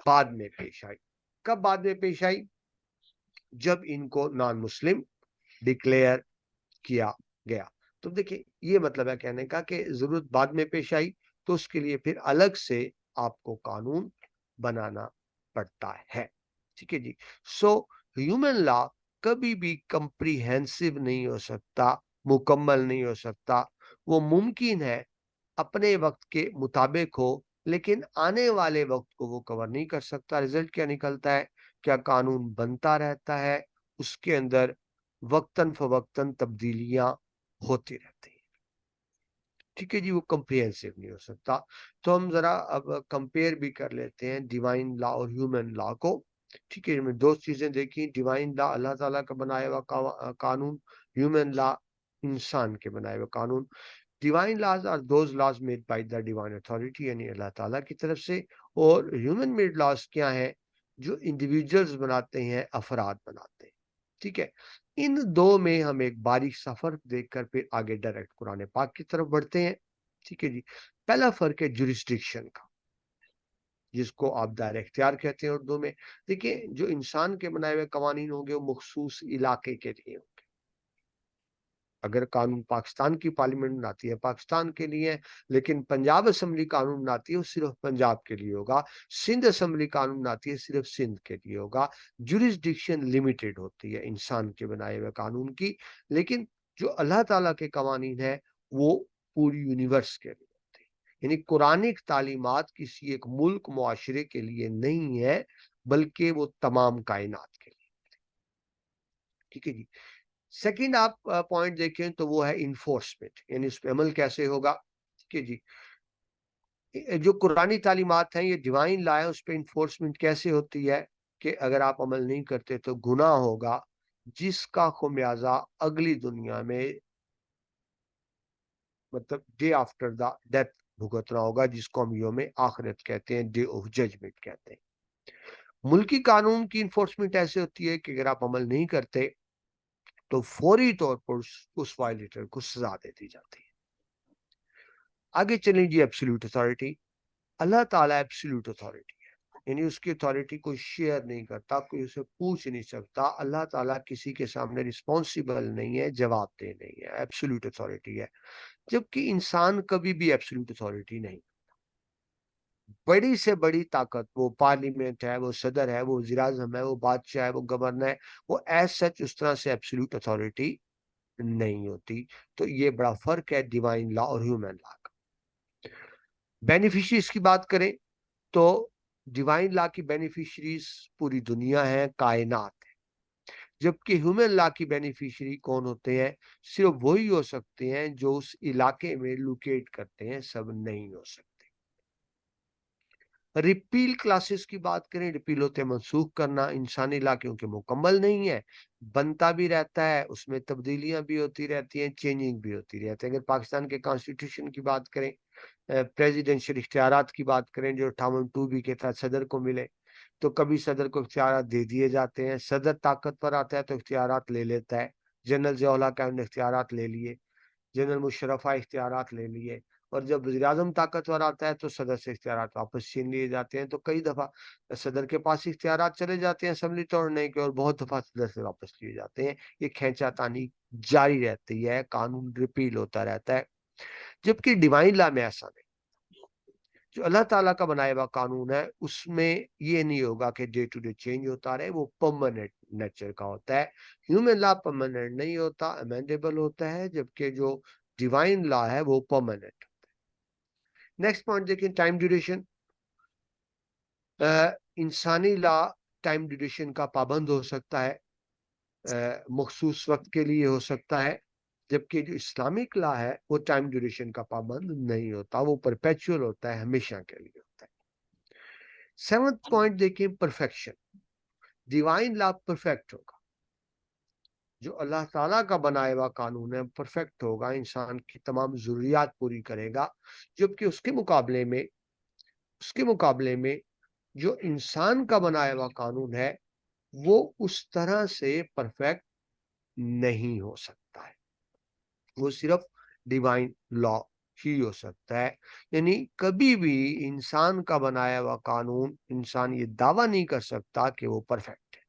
بعد میں پیش آئی. کب بعد میں پیش آئی؟ جب ان کو نان مسلم ڈکلیئر کیا گیا. تو دیکھیں یہ مطلب ہے کہنے کا کہ ضرورت بعد میں پیش آئی تو اس کے لیے پھر الگ سے آپ کو قانون بنانا پڑتا ہے. ٹھیک ہے جی. سو ہیومن لا کبھی بھی کمپریہنسو نہیں ہو سکتا, مکمل نہیں ہو سکتا. وہ ممکن ہے اپنے وقت کے مطابق ہو, لیکن آنے والے وقت کو وہ کور نہیں کر سکتا. رزلٹ کیا نکلتا ہے؟ کیا قانون بنتا رہتا ہے, اس کے اندر وقتاً فوقتاً تبدیلیاں ہوتی رہتی ہیں. ٹھیک ہے جی. وہ کمپریہنسو نہیں ہو سکتا. تو ہم ذرا اب کمپیئر بھی کر لیتے ہیں ڈیوائن لا اور ہیومن لا کو. ٹھیک ہے, میں دو چیزیں دیکھی, ڈیوائن لا اللہ تعالیٰ کا بنایا ہوا قانون, ہیومن لا انسان کے بنائے ہوئے قانون. Divine laws are those laws made by the divine authority, یعنی اللہ تعالیٰ کی طرف سے. اور ہیومن میڈ لاز کیا ہیں؟ جو انڈیویجولز بناتے ہیں, افراد بناتے ہیں. ٹھیک ہے. ان دو میں ہم ایک باریک سا فرق دیکھ کر پھر آگے ڈائریکٹ قرآن پاک کی طرف بڑھتے ہیں. ٹھیک ہے جی. پہلا فرق ہے جورسڈکشن کا, جس کو آپ دائرہ اختیار کہتے ہیں اردو میں. دیکھیں جو انسان کے بنائے ہوئے قوانین ہوں گے وہ مخصوص علاقے کے لیے ہوں گے. اگر قانون پاکستان کی پارلیمنٹ بناتی ہے پاکستان کے لیے, لیکن پنجاب اسمبلی قانون بناتی ہے وہ صرف پنجاب کے لیے ہوگا. سندھ اسمبلی قانون بناتی ہے صرف سندھ کے لیے ہوگا. جورسڈکشن لمیٹڈ ہوتی ہے انسان کے بنائے ہوئے قانون کی, لیکن جو اللہ تعالیٰ کے قوانین ہیں وہ پوری یونیورس کے لیے ہوتے ہیں. یعنی قرآنک تعلیمات کسی ایک ملک معاشرے کے لیے نہیں ہے, بلکہ وہ تمام کائنات کے لیے. ٹھیک ہے جی. سیکنڈ آپ پوائنٹ دیکھیں تو وہ ہے انفورسمنٹ, یعنی اس پہ عمل کیسے ہوگا. ٹھیک ہے جی. جو قرآنی تعلیمات ہیں یہ ڈیوائن لا ہے, اس پہ انفورسمنٹ کیسے ہوتی ہے کہ اگر آپ عمل نہیں کرتے تو گناہ ہوگا, جس کا خمیازہ اگلی دنیا میں مطلب ڈے آفٹر دا ڈیتھ بھگتنا ہوگا, جس کو ہم یوم آخرت کہتے ہیں, ڈے آف ججمنٹ کہتے ہیں. ملکی قانون کی انفورسمنٹ ایسے ہوتی ہے کہ اگر آپ عمل نہیں کرتے تو فوری طور پر اس وائلیٹر کو سزا دے دی جاتی ہے. آگے چلیں جی. Absolute authority. اللہ تعالیٰ ایبسولوٹ اتھارٹی ہے, یعنی اس کی اتھارٹی کوئی شیئر نہیں کرتا, کوئی اسے پوچھ نہیں سکتا. اللہ تعالیٰ کسی کے سامنے رسپانسیبل نہیں ہے, جواب دہ نہیں ہے, ایبسولوٹ اتھارٹی ہے. جبکہ انسان کبھی بھی ایبسولوٹ اتھارٹی نہیں. بڑی سے بڑی طاقت وہ پارلیمنٹ ہے, وہ صدر ہے, وہ وزیر اعظم ہے, وہ بادشاہ ہے, وہ گورنر ہے, وہ ایز سچ اس طرح سے ایبسولوٹ اتھارٹی نہیں ہوتی. تو یہ بڑا فرق ہے ڈیوائن لا اور ہیومن لا کا. بینیفیشریز کی بات کریں تو ڈیوائن لا کی بینیفیشریز پوری دنیا ہے، کائنات ہے، جبکہ ہیومن لا کی بینیفیشری کون ہوتے ہیں؟ صرف وہی ہو سکتے ہیں جو اس علاقے میں لوکیٹ کرتے ہیں، سب نہیں ہو سکتے۔ ریپیل کلاسز کی بات کریں، ریپیل ہوتے ہیں منسوخ کرنا، انسانی لا کیونکہ مکمل نہیں ہے، بنتا بھی رہتا ہے، اس میں تبدیلیاں بھی ہوتی رہتی ہیں، چینجنگ بھی ہوتی رہتی ہے۔ اگر پاکستان کے کانسٹیٹیوشن کی بات کریں، پریزیڈنشل اختیارات کی بات کریں جو 58(2)B کے تحت صدر کو ملے، تو کبھی صدر کو اختیارات دے دیے جاتے ہیں، صدر طاقت پر آتا ہے تو اختیارات لے لیتا ہے۔ جنرل ضیاء الحق نے اختیارات لے لیے، جنرل مشرفہ اختیارات لے لیے، اور جب وزیر اعظم طاقتور آتا ہے تو صدر سے اختیارات واپس چھین لیے جاتے ہیں۔ تو کئی دفعہ صدر کے پاس اختیارات چلے جاتے ہیں اسمبلی توڑنے کے، اور بہت دفعہ صدر سے واپس لیے جاتے ہیں۔ یہ کھینچا تانی جاری رہتی ہے، قانون ریپیل ہوتا رہتا ہے، جبکہ ڈیوائن لا میں ایسا نہیں۔ جو اللہ تعالیٰ کا بنایا ہوا قانون ہے اس میں یہ نہیں ہوگا کہ ڈے ٹو ڈے چینج ہوتا رہے، وہ پرماننٹ نیچر کا ہوتا ہے۔ ہیومن لا پرماننٹ نہیں ہوتا، امینڈیبل ہوتا ہے، جبکہ جو ڈیوائن لا ہے وہ پرماننٹ۔ نیکسٹ پوائنٹ دیکھیں، ٹائم ڈیوریشن۔ انسانی لا ٹائم ڈیوریشن کا پابند ہو سکتا ہے، مخصوص وقت کے لیے ہو سکتا ہے، جبکہ جو اسلامک لا ہے وہ ٹائم ڈیوریشن کا پابند نہیں ہوتا، وہ پرپیچول ہوتا ہے، ہمیشہ کے لیے ہوتا ہے۔ 7th پوائنٹ دیکھیں، پرفیکشن۔ ڈیوائن لا پرفیکٹ ہوگا، جو اللہ تعالیٰ کا بنایا ہوا قانون ہے پرفیکٹ ہوگا، انسان کی تمام ضروریات پوری کرے گا، جبکہ اس کے مقابلے میں جو انسان کا بنایا ہوا قانون ہے وہ اس طرح سے پرفیکٹ نہیں ہو سکتا ہے، وہ صرف ڈیوائن لا ہی ہو سکتا ہے۔ یعنی کبھی بھی انسان کا بنایا ہوا قانون، انسان یہ دعویٰ نہیں کر سکتا کہ وہ پرفیکٹ ہے۔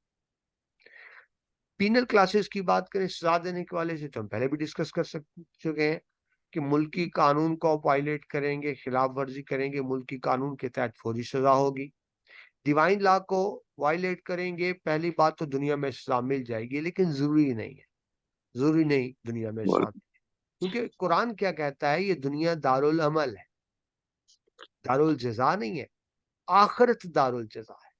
پینل کلاسز کی بات کریں، سزا دینے کے والے سے تو ہم پہلے بھی ڈسکس کر چکے ہیں کہ ملکی قانون کو وائلیٹ کریں گے، خلاف ورزی کریں گے، ملکی قانون کے تحت فوری سزا ہوگی۔ ڈیوائن لا کو وائلیٹ کریں گے، پہلی بات تو دنیا میں سزا مل جائے گی، لیکن ضروری نہیں دنیا میں سزا، کیونکہ قرآن کیا کہتا ہے؟ یہ دنیا دارالعمل ہے، دارالجزا نہیں ہے، آخرت دارالجزا ہے۔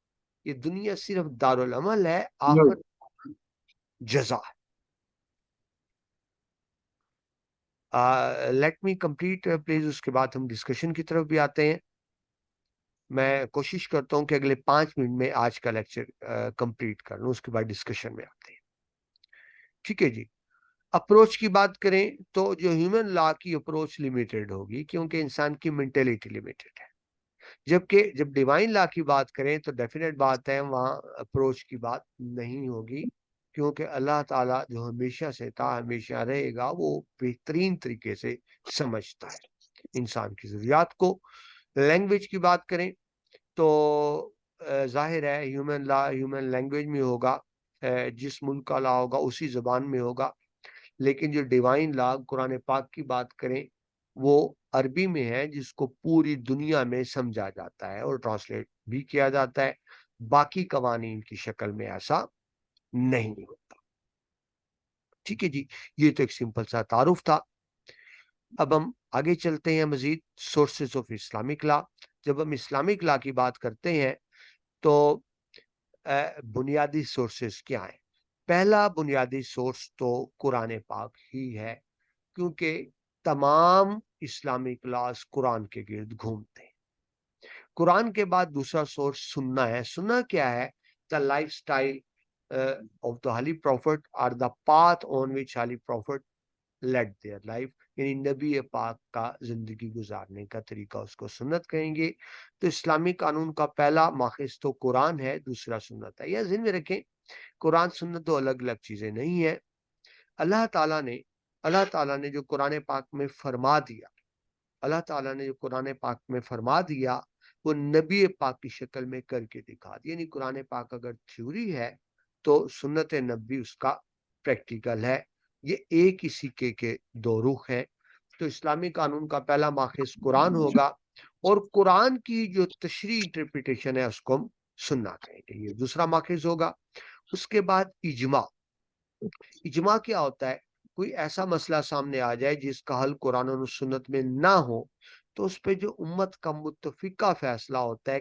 یہ دنیا صرف دارالعمل ہے، آخرت جزا ہے۔ لیٹ می کمپلیٹ پلیز، اس کے بعد ہم ڈسکشن کی طرف بھی آتے ہیں۔ میں کوشش کرتا ہوں کہ اگلے 5 منٹ میں آج کا لیکچر کمپلیٹ کر لوں، اس کے بعد ڈسکشن میں آتے ہیں، ٹھیک ہے جی۔ اپروچ کی بات کریں تو جو ہیومن لا کی اپروچ لیمیٹڈ ہوگی، کیونکہ انسان کی مینٹلٹی لیمیٹڈ ہے، جبکہ جب ڈیوائن لا کی بات کریں تو ڈیفینیٹ بات ہے وہاں اپروچ کی بات نہیں ہوگی، کیونکہ اللہ تعالیٰ جو ہمیشہ سے تھا، ہمیشہ رہے گا، وہ بہترین طریقے سے سمجھتا ہے انسان کی ضروریات کو۔ لینگویج کی بات کریں تو ظاہر ہے ہیومن لا ہیومن لینگویج میں ہوگا، جس ملک کا لا ہوگا اسی زبان میں ہوگا، لیکن جو ڈیوائن لا قرآن پاک کی بات کریں وہ عربی میں ہے، جس کو پوری دنیا میں سمجھا جاتا ہے اور ٹرانسلیٹ بھی کیا جاتا ہے، باقی قوانین کی شکل میں ایسا نہیں ہوتا، ٹھیک ہے جی۔ یہ تو ایک سمپل سا تعارف تھا۔ اب ہم آگے چلتے ہیں مزید، سورسز آف اسلامک لا۔ جب ہم اسلامک لا کی بات کرتے ہیں تو بنیادی سورسز کیا ہیں؟ پہلا بنیادی سورس تو قرآن پاک ہی ہے، کیونکہ تمام اسلامک لاز قرآن کے گرد گھومتے ہیں۔ قرآن کے بعد دوسرا سورس سنہ ہے۔ سنہ کیا ہے؟ The life style of the holy prophet اور the path on which holy prophet led their life, یعنی نبی پاک کا زندگی گزارنے کا طریقہ، اس کو سنت کہیں گے۔ تو اسلامی قانون کا پہلا ماخذ تو قرآن ہے، دوسرا سنت ہے۔ یہ ذہن میں رکھیں، قرآن سنت دو الگ الگ چیزیں نہیں ہیں۔ اللہ تعالیٰ نے جو قرآن پاک میں فرما دیا، اللہ تعالیٰ نے جو قرآن پاک میں فرما دیا وہ نبی پاک کی شکل میں کر کے دکھا دیا۔ یعنی قرآن پاک اگر تھیوری ہے تو سنت نبی اس کا پریکٹیکل ہے، یہ ایک ہی سکے کے دو رخ ہیں۔ تو اسلامی قانون کا پہلا ماخذ قرآن ہوگا، اور قرآن کی جو تشریح انٹرپریٹیشن ہے اس کو ہم سننا کہیں گے، یہ دوسرا ماخذ ہوگا۔ اس کے بعد اجماع۔ اجماع کیا ہوتا ہے؟ کوئی ایسا مسئلہ سامنے آ جائے جس کا حل قرآن و سنت میں نہ ہو، تو اس پہ جو امت کا متفقہ فیصلہ ہوتا ہے،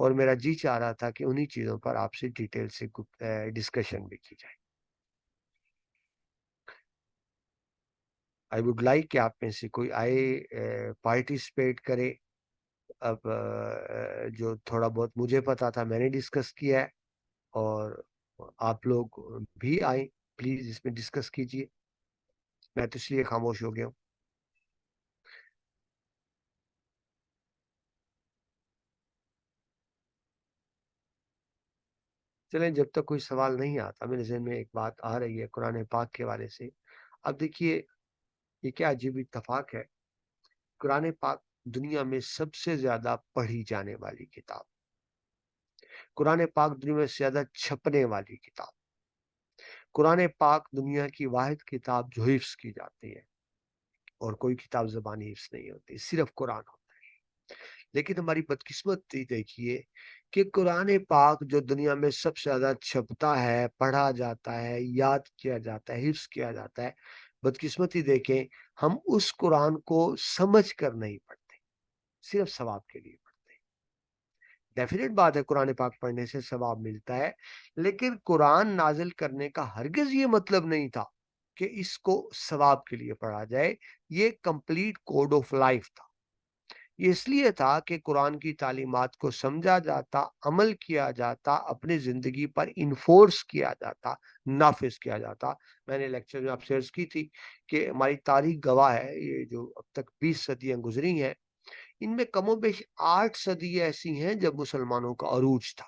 اور میرا جی چاہ رہا تھا کہ انہی چیزوں پر آپ سے ڈیٹیل سے ڈسکشن بھی کی جائے. آئی ووڈ لائک کہ آپ میں سے کوئی آئے پارٹیسپیٹ کرے. اب جو تھوڑا بہت مجھے پتا تھا میں نے ڈسکس کیا ہے, اور آپ لوگ بھی آئیں, پلیز اس میں ڈسکس کیجئے. میں تو اس لیے خاموش ہو گیا ہوں. چلیں, جب تک کوئی سوال نہیں آتا, میرے ذہن میں ایک بات آ رہی ہے قرآن پاک کے حوالے سے. اب دیکھیے, یہ کیا عجیب اتفاق ہے, قرآن پاک دنیا میں سب سے زیادہ پڑھی جانے والی کتاب, قرآن پاک دنیا میں زیادہ چھپنے والی کتاب, قرآن پاک دنیا کی واحد کتاب جو حفظ کی جاتی ہے, اور کوئی کتاب زبانی حفظ نہیں ہوتی, صرف قرآن ہوتا ہے. لیکن ہماری بدقسمتی دیکھیے کہ قرآن پاک جو دنیا میں سب سے زیادہ چھپتا ہے, پڑھا جاتا ہے, یاد کیا جاتا ہے, حفظ کیا جاتا ہے, بدقسمتی دیکھیں ہم اس قرآن کو سمجھ کر نہیں پڑھتے, صرف ثواب کے لیے پڑھتے. ڈیفینیٹ بات ہے قرآن پاک پڑھنے سے ثواب ملتا ہے, لیکن قرآن نازل کرنے کا ہرگز یہ مطلب نہیں تھا کہ اس کو ثواب کے لیے پڑھا جائے. یہ کمپلیٹ کوڈ آف لائف تھا. یہ اس لیے تھا کہ قرآن کی تعلیمات کو سمجھا جاتا, عمل کیا جاتا, اپنی زندگی پر انفورس کیا جاتا, نافذ کیا جاتا. میں نے لیکچر میں آپ سے عرض کی تھی کہ ہماری تاریخ گواہ ہے, یہ جو اب تک 20 صدیاں گزری ہیں, ان میں کم و بیش 8 صدیاں ایسی ہیں جب مسلمانوں کا عروج تھا.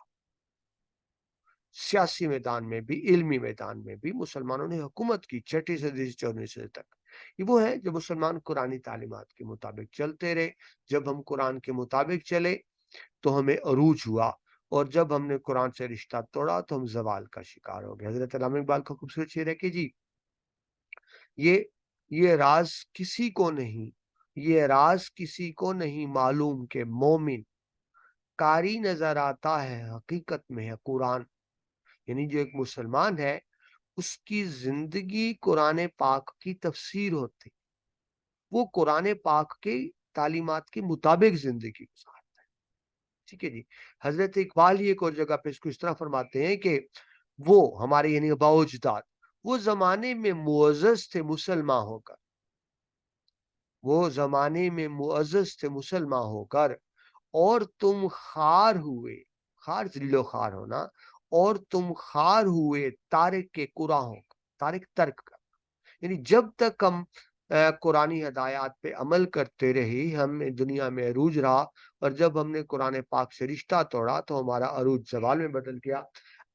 سیاسی میدان میں بھی, علمی میدان میں بھی مسلمانوں نے حکومت کی 6 صدی سے 14 صدی تک. یہ وہ ہے جب مسلمان قرآنی تعلیمات کے مطابق چلتے رہے. جب ہم قرآن کے مطابق چلے تو ہمیں عروج ہوا, اور جب ہم نے قرآن سے رشتہ توڑا تو ہم زوال کا شکار ہو گئے. حضرت علامہ اقبال کا خوبصورت شعر ہے کہ جی, یہ راز کسی کو نہیں, یہ راز کسی کو نہیں معلوم کہ مومن قاری نظر آتا ہے حقیقت میں ہے قرآن. یعنی جو ایک مسلمان ہے اس کی زندگی قرآن پاک کی تفسیر ہوتی, وہ قرآن پاک کے تعلیمات کے مطابق زندگی گزارتا ہے. ٹھیک ہے جی. حضرت اقبال ایک اور جگہ پہ اس کو اس طرح فرماتے ہیں کہ وہ ہمارے یعنی باوجداد وہ زمانے میں معزز تھے مسلمان ہو کر, وہ زمانے میں معزز تھے مسلمان ہو کر, اور تم خار ہوئے, خار ذلیل و خار ہونا, اور تم خار ہوئے تارک کے قرآن ہو کر, تارک ترک کر. یعنی جب تک ہم قرآنی ہدایات پہ عمل کرتے رہے ہم دنیا میں عروج رہا, اور جب ہم نے قرآن پاک سے رشتہ توڑا تو ہمارا عروج زوال میں بدل گیا.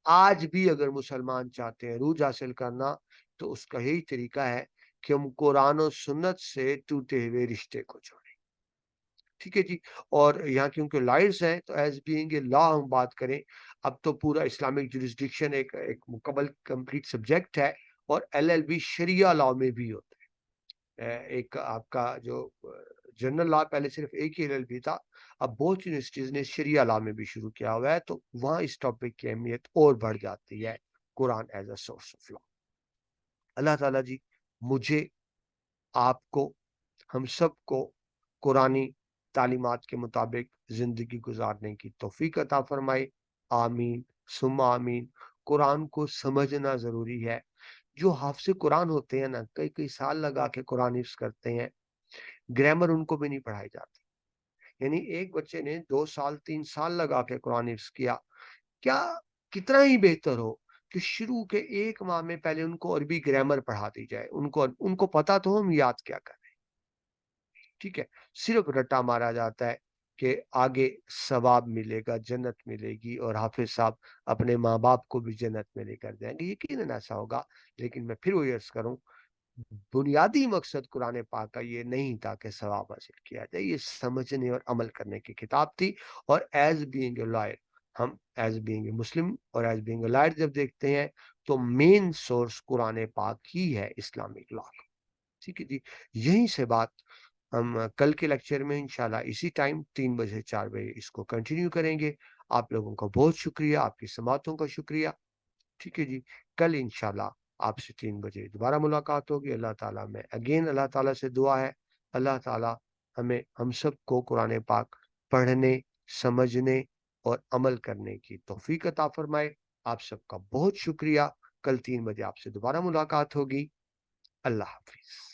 آج بھی اگر مسلمان چاہتے ہیں عروج حاصل کرنا تو اس کا یہی طریقہ ہے کہ ہم قرآن و سنت سے ٹوٹے ہوئے رشتے کو چھوڑیں. ٹھیک ہے جی. اور یہاں کیونکہ لائرز ہیں تو ایز بینگ اے لا ہم بات کریں, اب تو پورا اسلامک جورسڈکشن ایک مکمل کمپلیٹ سبجیکٹ ہے, اور LLB شریعہ لا میں بھی ہوتا ہے. ایک آپ کا جو جنرل لا پہلے صرف ایک ہی LLB تھا, اب بہت یونیورسٹیز نے شریعہ لا میں بھی شروع کیا ہوا ہے, تو وہاں اس ٹاپک کی اہمیت اور بڑھ جاتی ہے, Quran as a source of law. اللہ تعالیٰ جی مجھے, آپ کو, ہم سب کو قرآنی تعلیمات کے مطابق زندگی گزارنے کی توفیق عطا فرمائے. آمین ثم آمین. قرآن کو سمجھنا ضروری ہے. جو حافظ قرآن ہوتے ہیں نا, کئی سال لگا کے قرآن حفظ کرتے ہیں, گرامر ان کو بھی نہیں پڑھائی جاتی. یعنی ایک بچے نے 2 سال 3 سال لگا کے قرآن حفظ کیا, کیا کتنا ہی بہتر ہو کہ شروع کے 1 ماہ میں پہلے ان کو عربی گرامر پڑھا دی جائے. ان کو پتا تو ہم یاد کیا کریں. ٹھیک ہے, صرف رٹا مارا جاتا ہے کہ آگے ثواب ملے گا, جنت ملے گی, اور حافظ صاحب اپنے ماں باپ کو بھی جنت میں لے کر جائیں گے. یقیناً ایسا ہوگا, لیکن میں پھر وہی عرض کروں, بنیادی مقصد قرآن پاک کا یہ نہیں تھا کہ ثواب حاصل کیا جائے, یہ سمجھنے اور عمل کرنے کی کتاب تھی. اور ایز بینگ اے لائر, ہم ایز بینگ اے مسلم اور ایز بینگ اے لائر جب دیکھتے ہیں تو مین سورس قرآن پاک ہی ہے اسلامک لا. ٹھیک ہے جی. یہیں سے بات ہم کل کے لیکچر میں انشاءاللہ اسی ٹائم 3 بجے 4 بجے اس کو کنٹینیو کریں گے. آپ لوگوں کا بہت شکریہ, آپ کی سماعتوں کا شکریہ. ٹھیک ہے جی. کل انشاءاللہ آپ سے 3 بجے دوبارہ ملاقات ہوگی. اللہ تعالیٰ میں اگین اللہ تعالیٰ سے دعا ہے, اللہ تعالیٰ ہم سب کو قرآن پاک پڑھنے, سمجھنے, اور عمل کرنے کی توفیق عطا فرمائے. آپ سب کا بہت شکریہ. کل 3 بجے آپ سے دوبارہ ملاقات ہوگی. اللہ حافظ.